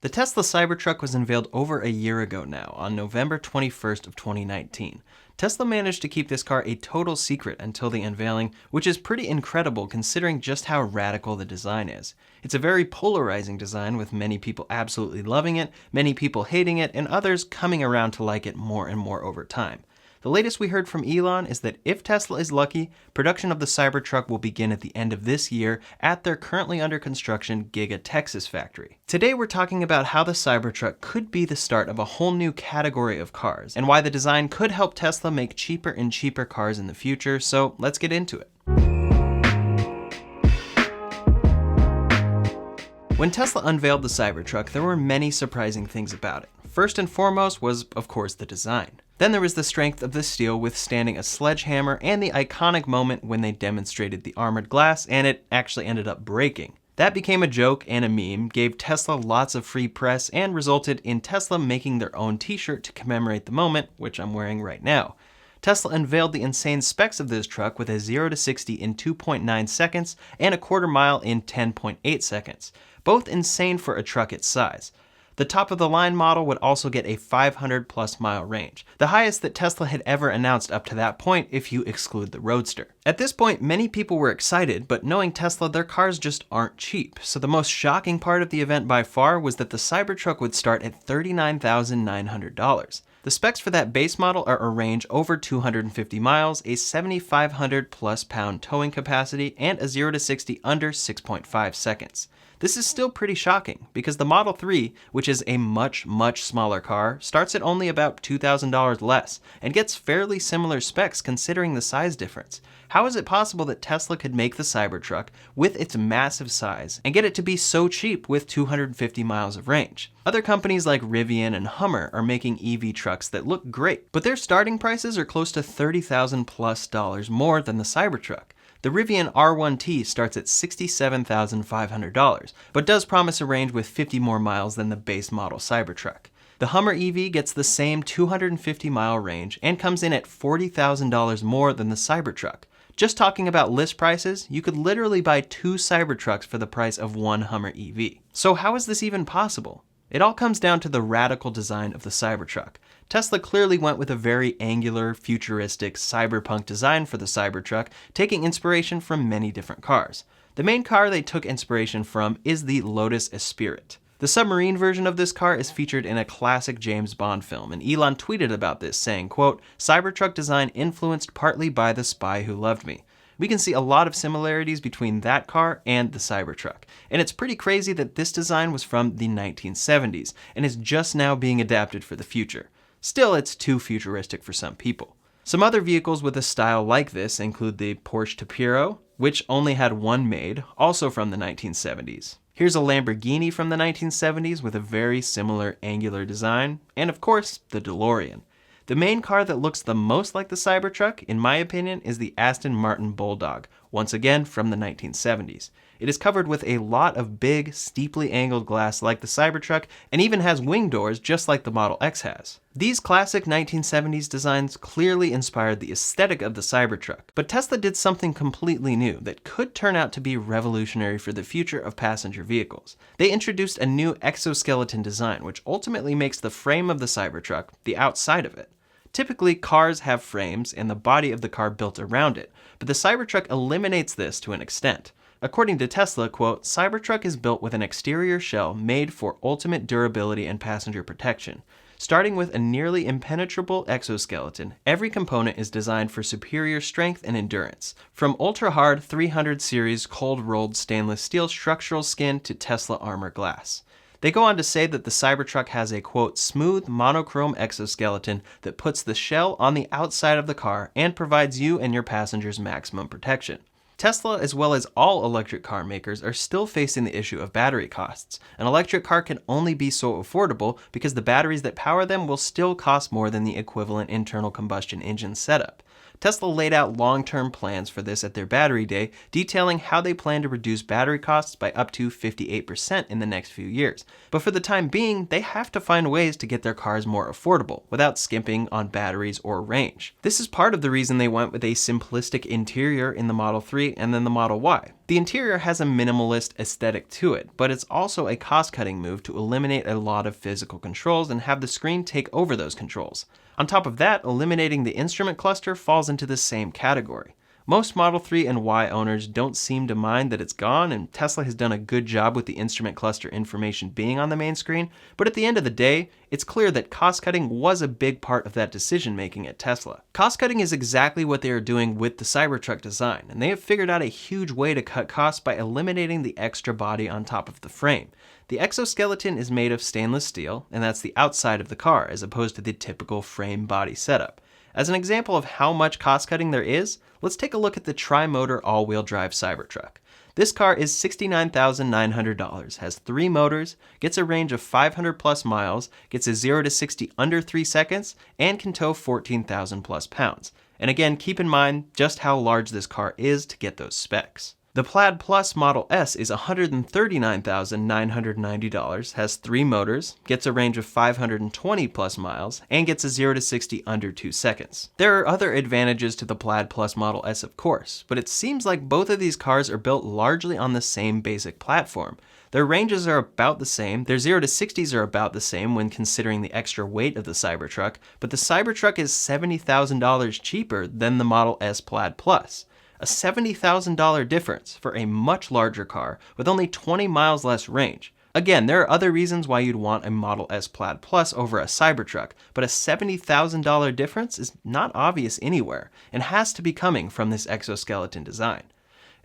The Tesla Cybertruck was unveiled over a year ago now, on November 21st of 2019. Tesla managed to keep this car a total secret until the unveiling, which is pretty incredible considering just how radical the design is. It's a very polarizing design, with many people absolutely loving it, many people hating it, and others coming around to like it more and more over time. The latest we heard from Elon is that if Tesla is lucky, production of the Cybertruck will begin at the end of this year at their currently under construction Giga Texas factory. Today we're talking about how the Cybertruck could be the start of a whole new category of cars, and why the design could help Tesla make cheaper and cheaper cars in the future, so let's get into it. When Tesla unveiled the Cybertruck, there were many surprising things about it. First and foremost was, of course, the design. Then there was the strength of the steel withstanding a sledgehammer and the iconic moment when they demonstrated the armored glass and it actually ended up breaking. That became a joke and a meme, gave Tesla lots of free press, and resulted in Tesla making their own t-shirt to commemorate the moment, which I'm wearing right now. Tesla unveiled the insane specs of this truck with a 0 to 60 in 2.9 seconds and a quarter mile in 10.8 seconds, both insane for a truck its size. The top of the line model would also get a 500 plus mile range, the highest that Tesla had ever announced up to that point if you exclude the Roadster. At this point, many people were excited, but knowing Tesla, their cars just aren't cheap. So the most shocking part of the event by far was that the Cybertruck would start at $39,900. The specs for that base model are a range over 250 miles, a 7,500 plus pound towing capacity, and a 0 to 60 under 6.5 seconds. This is still pretty shocking, because the Model 3, which is a much smaller car, starts at only about $2,000 less, and gets fairly similar specs considering the size difference. How is it possible that Tesla could make the Cybertruck, with its massive size, and get it to be so cheap with 250 miles of range? Other companies like Rivian and Hummer are making EV trucks that look great, but their starting prices are close to $30,000 plus more than the Cybertruck. The Rivian R1T starts at $67,500, but does promise a range with 50 more miles than the base model Cybertruck. The Hummer EV gets the same 250 mile range and comes in at $40,000 more than the Cybertruck. Just talking about list prices, you could literally buy 2 Cybertrucks for the price of one Hummer EV. So how is this even possible? It all comes down to the radical design of the Cybertruck. Tesla clearly went with a very angular, futuristic, cyberpunk design for the Cybertruck, taking inspiration from many different cars. The main car they took inspiration from is the Lotus Esprit. The submarine version of this car is featured in a classic James Bond film, and Elon tweeted about this, saying, quote, "Cybertruck design influenced partly by The Spy Who Loved Me." We can see a lot of similarities between that car and the Cybertruck, and it's pretty crazy that this design was from the 1970s and is just now being adapted for the future. Still, it's too futuristic for some people. Some other vehicles with a style like this include the Porsche Tapiro, which only had one made, also from the 1970s. Here's a Lamborghini from the 1970s with a very similar angular design, and of course, the DeLorean. The main car that looks the most like the Cybertruck, in my opinion, is the Aston Martin Bulldog, once again from the 1970s. It is covered with a lot of big, steeply angled glass like the Cybertruck, and even has wing doors just like the Model X has. These classic 1970s designs clearly inspired the aesthetic of the Cybertruck, but Tesla did something completely new that could turn out to be revolutionary for the future of passenger vehicles. They introduced a new exoskeleton design, which ultimately makes the frame of the Cybertruck the outside of it. Typically, cars have frames and the body of the car built around it, but the Cybertruck eliminates this to an extent. According to Tesla, quote, "Cybertruck is built with an exterior shell made for ultimate durability and passenger protection. Starting with a nearly impenetrable exoskeleton, every component is designed for superior strength and endurance. From ultra-hard 300 series cold-rolled stainless steel structural skin to Tesla armor glass." They go on to say that the Cybertruck has a, quote, "smooth monochrome exoskeleton that puts the shell on the outside of the car and provides you and your passengers maximum protection." Tesla, as well as all electric car makers, are still facing the issue of battery costs. An electric car can only be so affordable because the batteries that power them will still cost more than the equivalent internal combustion engine setup. Tesla laid out long-term plans for this at their battery day, detailing how they plan to reduce battery costs by up to 58% in the next few years. But for the time being, they have to find ways to get their cars more affordable without skimping on batteries or range. This is part of the reason they went with a simplistic interior in the Model 3 and then the Model Y. The interior has a minimalist aesthetic to it, but it's also a cost-cutting move to eliminate a lot of physical controls and have the screen take over those controls. On top of that, eliminating the instrument cluster falls into the same category. Most Model 3 and Y owners don't seem to mind that it's gone, and Tesla has done a good job with the instrument cluster information being on the main screen, but at the end of the day, it's clear that cost-cutting was a big part of that decision-making at Tesla. Cost-cutting is exactly what they are doing with the Cybertruck design, and they have figured out a huge way to cut costs by eliminating the extra body on top of the frame. The exoskeleton is made of stainless steel, and that's the outside of the car, as opposed to the typical frame body setup. As an example of how much cost cutting there is, let's take a look at the tri-motor all-wheel drive Cybertruck. This car is $69,900, has 3 motors, gets a range of 500 plus miles, gets a 0 to 60 under 3 seconds, and can tow 14,000 plus pounds. And again, keep in mind just how large this car is to get those specs. The Plaid Plus Model S is $139,990, has 3 motors, gets a range of 520 plus miles, and gets a 0 to 60 under 2 seconds. There are other advantages to the Plaid Plus Model S, of course, but it seems like both of these cars are built largely on the same basic platform. Their ranges are about the same, their 0 to 60s are about the same when considering the extra weight of the Cybertruck, but the Cybertruck is $70,000 cheaper than the Model S Plaid Plus. A $70,000 difference for a much larger car with only 20 miles less range. Again, there are other reasons why you'd want a Model S Plaid Plus over a Cybertruck, but a $70,000 difference is not obvious anywhere and has to be coming from this exoskeleton design.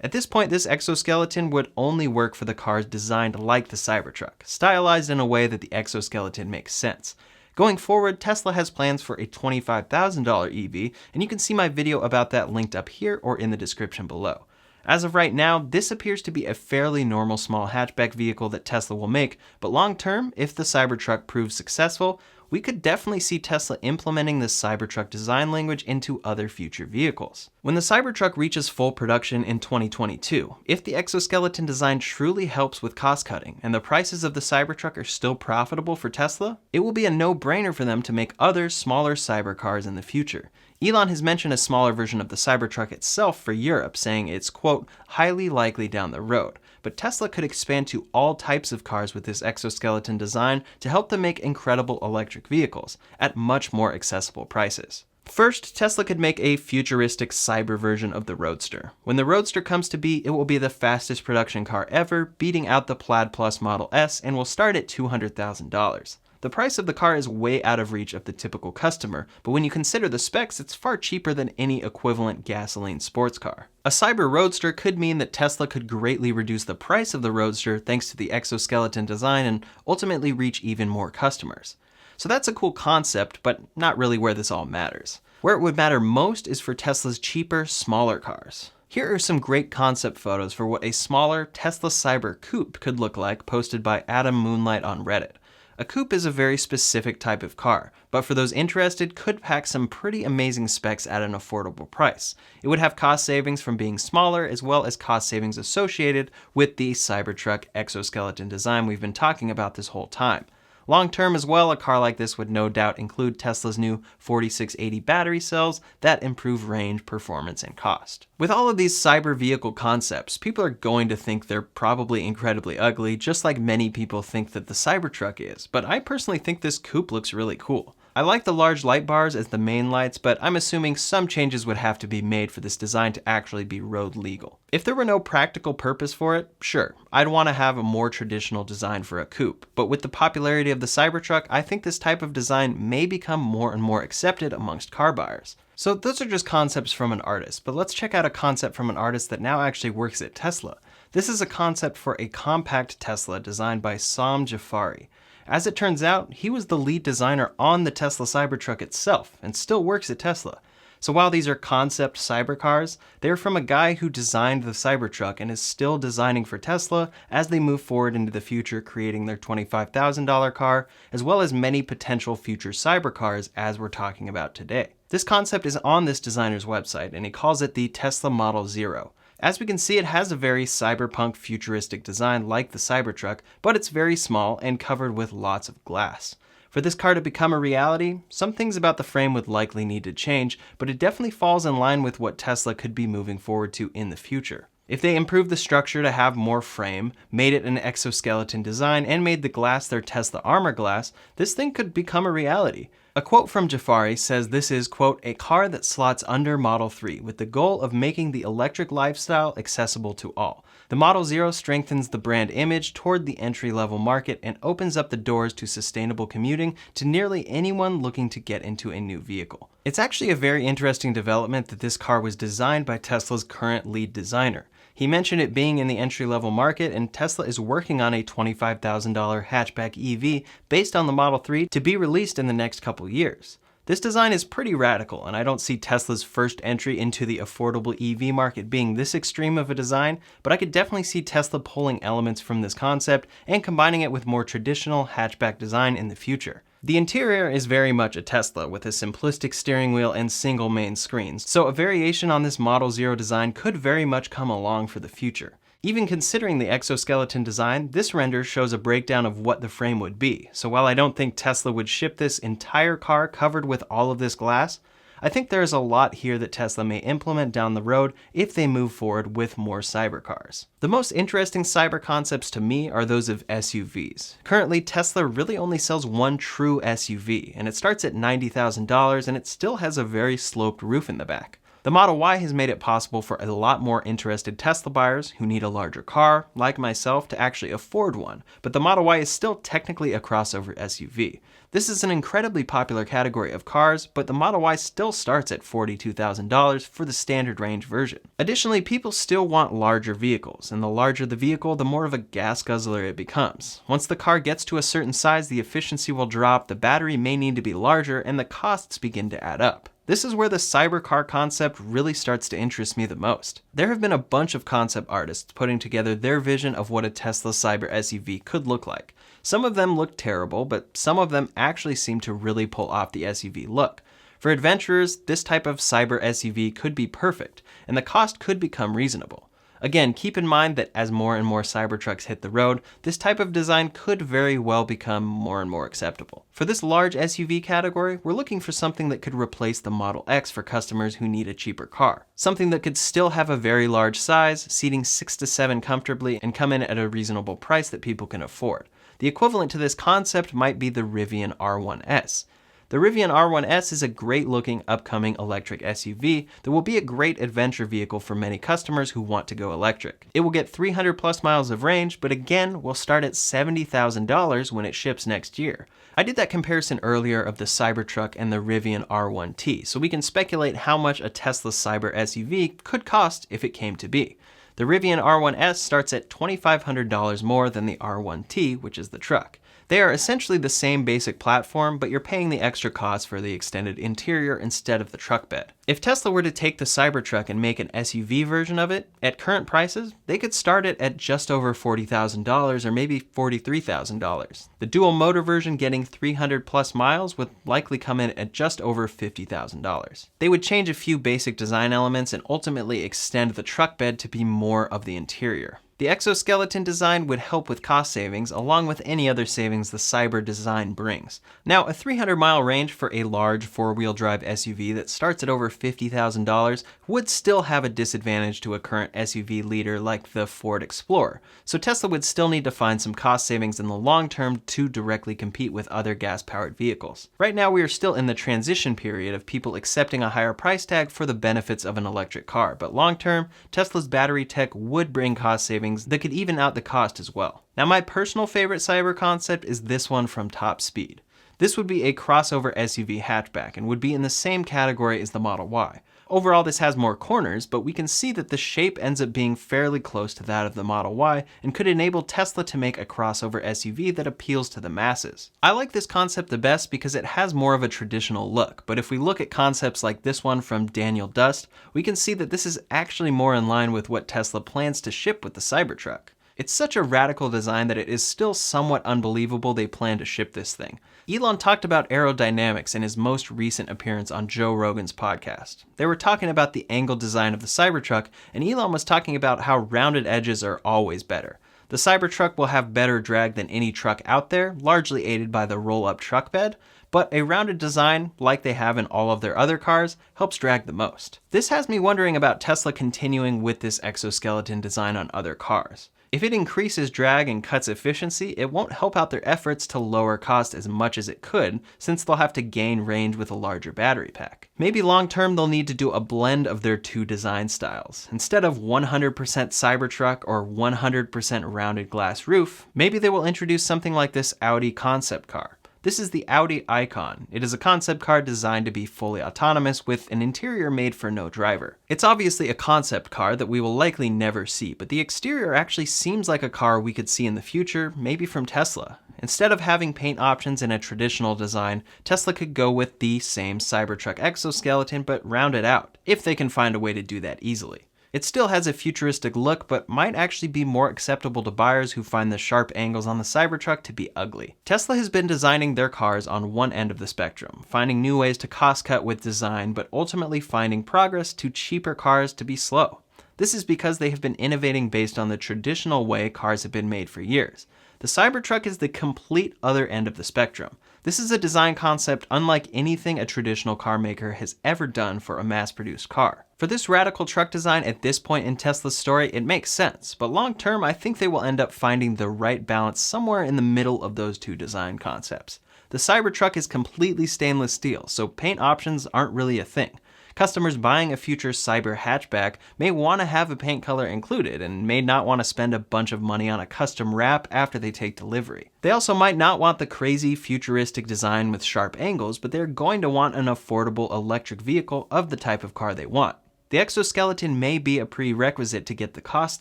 At this point, this exoskeleton would only work for the cars designed like the Cybertruck, stylized in a way that the exoskeleton makes sense. Going forward, Tesla has plans for a $25,000 EV, and you can see my video about that linked up here or in the description below. As of right now, this appears to be a fairly normal small hatchback vehicle that Tesla will make, but long term, if the Cybertruck proves successful, we could definitely see Tesla implementing this Cybertruck design language into other future vehicles. When the Cybertruck reaches full production in 2022, if the exoskeleton design truly helps with cost cutting and the prices of the Cybertruck are still profitable for Tesla, it will be a no-brainer for them to make other smaller cybercars in the future. Elon has mentioned a smaller version of the Cybertruck itself for Europe, saying it's, quote, highly likely down the road. But Tesla could expand to all types of cars with this exoskeleton design to help them make incredible electric vehicles at much more accessible prices. First, Tesla could make a futuristic cyber version of the Roadster. When the Roadster comes to be, it will be the fastest production car ever, beating out the Plaid Plus Model S, and will start at $200,000. The price of the car is way out of reach of the typical customer, but when you consider the specs, it's far cheaper than any equivalent gasoline sports car. A cyber Roadster could mean that Tesla could greatly reduce the price of the Roadster thanks to the exoskeleton design and ultimately reach even more customers. So that's a cool concept, but not really where this all matters. Where it would matter most is for Tesla's cheaper, smaller cars. Here are some great concept photos for what a smaller Tesla Cyber Coupe could look like, posted by Adam Moonlight on Reddit. A coupe is a very specific type of car, but for those interested, could pack some pretty amazing specs at an affordable price. It would have cost savings from being smaller, as well as cost savings associated with the Cybertruck exoskeleton design we've been talking about this whole time. Long term as well, a car like this would no doubt include Tesla's new 4680 battery cells that improve range, performance, and cost. With all of these cyber vehicle concepts, people are going to think they're probably incredibly ugly, just like many people think that the Cybertruck is, but I personally think this coupe looks really cool. I like the large light bars as the main lights, but I'm assuming some changes would have to be made for this design to actually be road legal. If there were no practical purpose for it, sure, I'd want to have a more traditional design for a coupe, but with the popularity of the Cybertruck, I think this type of design may become more and more accepted amongst car buyers. So those are just concepts from an artist, but let's check out a concept from an artist that now actually works at Tesla. This is a concept for a compact Tesla designed by Sam Jafari. As it turns out, he was the lead designer on the Tesla Cybertruck itself and still works at Tesla. So while these are concept cybercars, they're from a guy who designed the Cybertruck and is still designing for Tesla as they move forward into the future, creating their $25,000 car, as well as many potential future cybercars as we're talking about today. This concept is on this designer's website, and he calls it the Tesla Model Zero. As we can see, it has a very cyberpunk futuristic design like the Cybertruck, but it's very small and covered with lots of glass. For this car to become a reality, some things about the frame would likely need to change, but it definitely falls in line with what Tesla could be moving forward to in the future. If they improved the structure to have more frame, made it an exoskeleton design, and made the glass their Tesla armor glass, this thing could become a reality. A quote from Jafari says this is, quote, a car that slots under Model 3 with the goal of making the electric lifestyle accessible to all. The Model 0 strengthens the brand image toward the entry-level market and opens up the doors to sustainable commuting to nearly anyone looking to get into a new vehicle. It's actually a very interesting development that this car was designed by Tesla's current lead designer. He mentioned it being in the entry-level market, and Tesla is working on a $25,000 hatchback EV based on the Model 3 to be released in the next couple years. This design is pretty radical, and I don't see Tesla's first entry into the affordable EV market being this extreme of a design, but I could definitely see Tesla pulling elements from this concept and combining it with more traditional hatchback design in the future. The interior is very much a Tesla with a simplistic steering wheel and single main screens, so a variation on this Model 0 design could very much come along for the future. Even considering the exoskeleton design, this render shows a breakdown of what the frame would be, so while I don't think Tesla would ship this entire car covered with all of this glass, I think there is a lot here that Tesla may implement down the road if they move forward with more cybercars. The most interesting cyber concepts to me are those of SUVs. Currently, Tesla really only sells one true SUV, and it starts at $90,000 and it still has a very sloped roof in the back. The Model Y has made it possible for a lot more interested Tesla buyers who need a larger car, like myself, to actually afford one, but the Model Y is still technically a crossover SUV. This is an incredibly popular category of cars, but the Model Y still starts at $42,000 for the standard range version. Additionally, people still want larger vehicles, and the larger the vehicle, the more of a gas guzzler it becomes. Once the car gets to a certain size, the efficiency will drop, the battery may need to be larger, and the costs begin to add up. This is where the cybercar concept really starts to interest me the most. There have been a bunch of concept artists putting together their vision of what a Tesla cyber SUV could look like. Some of them look terrible, but some of them actually seem to really pull off the SUV look. For adventurers, this type of cyber SUV could be perfect, and the cost could become reasonable. Again, keep in mind that as more and more Cybertrucks hit the road, this type of design could very well become more and more acceptable. For this large SUV category, we're looking for something that could replace the Model X for customers who need a cheaper car. Something that could still have a very large size, seating 6 to 7 comfortably, and come in at a reasonable price that people can afford. The equivalent to this concept might be the Rivian R1S. The Rivian R1S is a great-looking upcoming electric SUV that will be a great adventure vehicle for many customers who want to go electric. It will get 300 plus miles of range, but again, will start at $70,000 when it ships next year. I did that comparison earlier of the Cybertruck and the Rivian R1T, so we can speculate how much a Tesla Cyber SUV could cost if it came to be. The Rivian R1S starts at $2,500 more than the R1T, which is the truck. They are essentially the same basic platform, but you're paying the extra cost for the extended interior instead of the truck bed. If Tesla were to take the Cybertruck and make an SUV version of it, at current prices, they could start it at just over $40,000 or maybe $43,000. The dual motor version getting 300 plus miles would likely come in at just over $50,000. They would change a few basic design elements and ultimately extend the truck bed to be more of the interior. The exoskeleton design would help with cost savings along with any other savings the cyber design brings. Now, a 300-mile range for a large four-wheel drive SUV that starts at over $50,000 would still have a disadvantage to a current SUV leader like the Ford Explorer, so Tesla would still need to find some cost savings in the long term to directly compete with other gas-powered vehicles. Right now, we are still in the transition period of people accepting a higher price tag for the benefits of an electric car, but long term, Tesla's battery tech would bring cost savings that could even out the cost as well. Now, my personal favorite cyber concept is this one from Top Speed. This would be a crossover SUV hatchback and would be in the same category as the Model Y. Overall, this has more corners, but we can see that the shape ends up being fairly close to that of the Model Y and could enable Tesla to make a crossover SUV that appeals to the masses. I like this concept the best because it has more of a traditional look, but if we look at concepts like this one from Daniel Dust, we can see that this is actually more in line with what Tesla plans to ship with the Cybertruck. It's such a radical design that it is still somewhat unbelievable they plan to ship this thing. Elon talked about aerodynamics in his most recent appearance on Joe Rogan's podcast. They were talking about the angle design of the Cybertruck, and Elon was talking about how rounded edges are always better. The Cybertruck will have better drag than any truck out there, largely aided by the roll-up truck bed, but a rounded design, like they have in all of their other cars, helps drag the most. This has me wondering about Tesla continuing with this exoskeleton design on other cars. If it increases drag and cuts efficiency, it won't help out their efforts to lower cost as much as it could, since they'll have to gain range with a larger battery pack. Maybe long term they'll need to do a blend of their two design styles. Instead of 100% Cybertruck or 100% rounded glass roof, maybe they will introduce something like this Audi concept car. This is the Audi Icon. It is a concept car designed to be fully autonomous with an interior made for no driver. It's obviously a concept car that we will likely never see, but the exterior actually seems like a car we could see in the future, maybe from Tesla. Instead of having paint options in a traditional design, Tesla could go with the same Cybertruck exoskeleton but round it out, if they can find a way to do that easily. It still has a futuristic look, but might actually be more acceptable to buyers who find the sharp angles on the Cybertruck to be ugly. Tesla has been designing their cars on one end of the spectrum, finding new ways to cost cut with design, but ultimately finding progress to cheaper cars to be slow. This is because they have been innovating based on the traditional way cars have been made for years. The Cybertruck is the complete other end of the spectrum. This is a design concept unlike anything a traditional car maker has ever done for a mass-produced car. For this radical truck design at this point in Tesla's story, it makes sense, but long term I think they will end up finding the right balance somewhere in the middle of those two design concepts. The Cybertruck is completely stainless steel, so paint options aren't really a thing. Customers buying a future Cyber hatchback may want to have a paint color included and may not want to spend a bunch of money on a custom wrap after they take delivery. They also might not want the crazy futuristic design with sharp angles, but they're going to want an affordable electric vehicle of the type of car they want. The exoskeleton may be a prerequisite to get the cost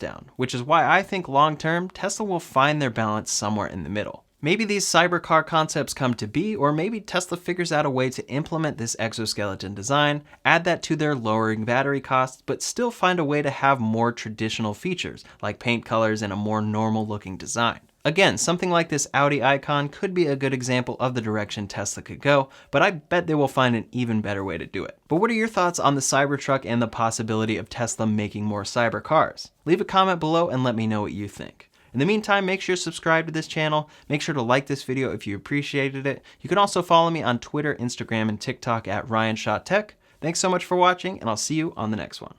down, which is why I think long term Tesla will find their balance somewhere in the middle. Maybe these cybercar concepts come to be, or maybe Tesla figures out a way to implement this exoskeleton design, add that to their lowering battery costs, but still find a way to have more traditional features, like paint colors and a more normal looking design. Again, something like this Audi Icon could be a good example of the direction Tesla could go, but I bet they will find an even better way to do it. But what are your thoughts on the Cybertruck and the possibility of Tesla making more cyber cars? Leave a comment below and let me know what you think. In the meantime, make sure to subscribe to this channel. Make sure to like this video if you appreciated it. You can also follow me on Twitter, Instagram, and TikTok at RyanShotTech. Thanks so much for watching, and I'll see you on the next one.